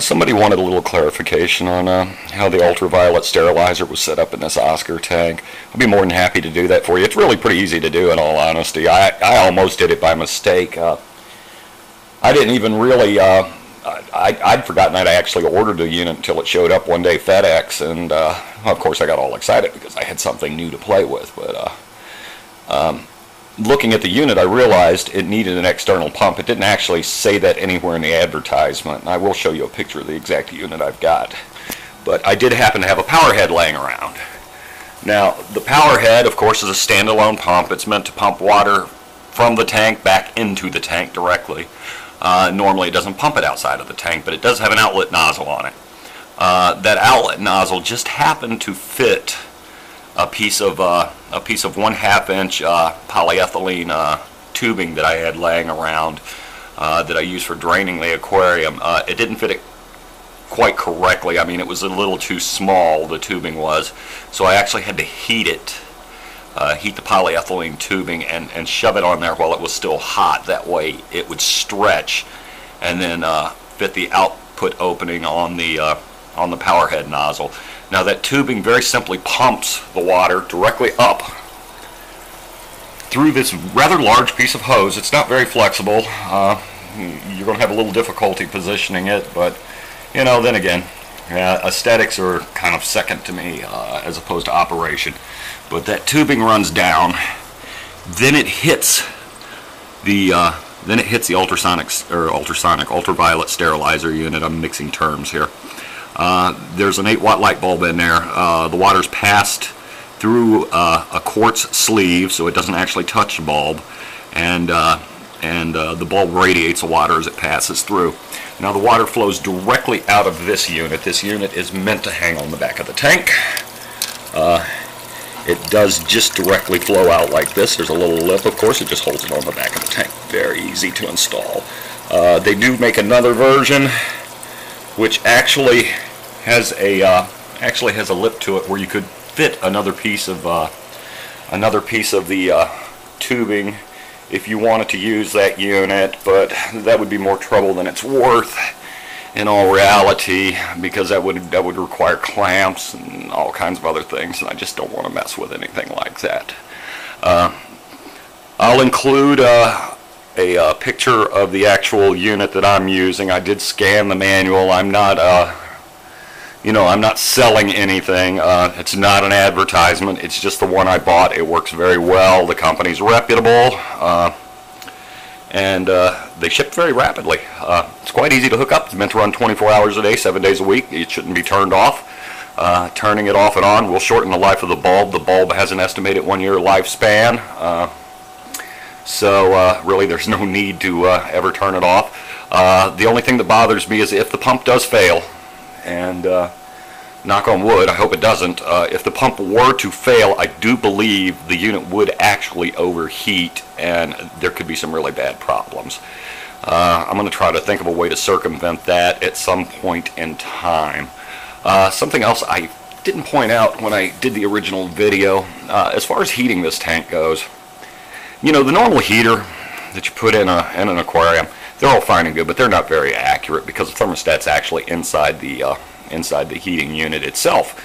Somebody wanted a little clarification on how the ultraviolet sterilizer was set up in this Oscar tank. I'll be more than happy to do that for you. It's really pretty easy to do, in all honesty. I almost did it by mistake. I didn't even really, I'd forgotten that I actually ordered the unit until it showed up one day FedEx, and of course I got all excited because I had something new to play with. But looking at the unit, I realized it needed an external pump. It didn't actually say that anywhere in the advertisement. I will show you a picture of the exact unit I've got. But I did happen to have a power head laying around. Now, the power head, of course, is a standalone pump. It's meant to pump water from the tank back into the tank directly. Normally it doesn't pump it outside of the tank, but it does have an outlet nozzle on it. That outlet nozzle just happened to fit a piece of 1/2 inch polyethylene tubing that I had laying around that I use for draining the aquarium. It didn't fit it quite correctly. I mean, it was a little too small, the tubing was, so I actually had to heat it, heat the polyethylene tubing and shove it on there while it was still hot. That way it would stretch and then fit the output opening on the power head nozzle. Now that tubing very simply pumps the water directly up through this rather large piece of hose. It's not very flexible. You're going to have a little difficulty positioning it, but you know, then again, aesthetics are kind of second to me as opposed to operation. But that tubing runs down, then it hits the ultraviolet sterilizer unit. I'm mixing terms here. There's an 8-watt light bulb in there. The water's passed through a quartz sleeve, so it doesn't actually touch the bulb, and the bulb radiates the water as it passes through. Now the water flows directly out of this unit. This unit is meant to hang on the back of the tank. It does just directly flow out like this. There's a little lip, of course. It just holds it on the back of the tank. Very easy to install. They do make another version which actually has a lip to it where you could fit another piece of the tubing if you wanted to use that unit, but that would be more trouble than it's worth in all reality, because that would require clamps and all kinds of other things, and I just don't want to mess with anything like that. I'll include a picture of the actual unit that I'm using. I did scan the manual. I'm not I'm not selling anything. It's not an advertisement. It's just the one I bought. It works very well. The company's reputable, and they ship very rapidly. It's quite easy to hook up. It's meant to run 24 hours a day, 7 days a week. It shouldn't be turned off. Turning it off and on will shorten the life of the bulb. The bulb has an estimated 1-year lifespan. So really there's no need to ever turn it off. The only thing that bothers me is if the pump does fail, and knock on wood, I hope it doesn't, if the pump were to fail, I do believe the unit would actually overheat and there could be some really bad problems. I'm going to try to think of a way to circumvent that at some point in time. Something else I didn't point out when I did the original video, as far as heating this tank goes, you know, the normal heater that you put in an aquarium, they're all fine and good, but they're not very accurate because the thermostat's actually inside the heating unit itself.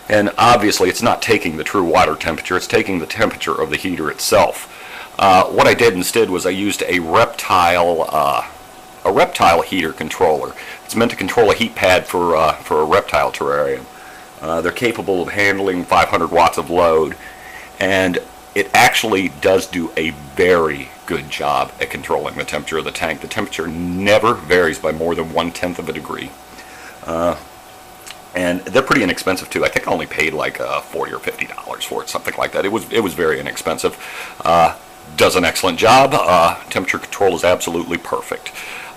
And obviously it's not taking the true water temperature, it's taking the temperature of the heater itself. What I did instead was I used a reptile heater controller. It's meant to control a heat pad for a reptile terrarium. They're capable of handling 500 watts of load, and it actually does do a very good job at controlling the temperature of the tank. The temperature never varies by more than 1/10 of a degree. And they're pretty inexpensive too. I think I only paid like $40 or $50 for it, something like that. It was very inexpensive. Does an excellent job. Temperature control is absolutely perfect.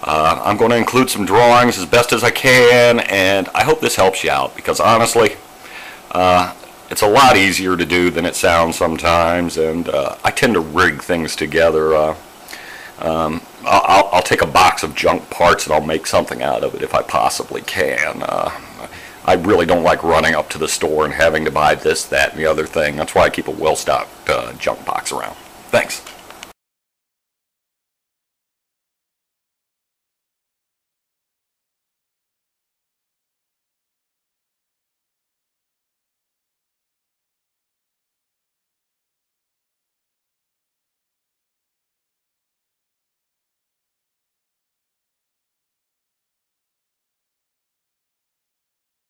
I'm going to include some drawings as best as I can, and I hope this helps you out, because honestly, it's a lot easier to do than it sounds sometimes, and I tend to rig things together. I'll take a box of junk parts and I'll make something out of it if I possibly can. I really don't like running up to the store and having to buy this, that, and the other thing. That's why I keep a well-stocked junk box around. Thanks.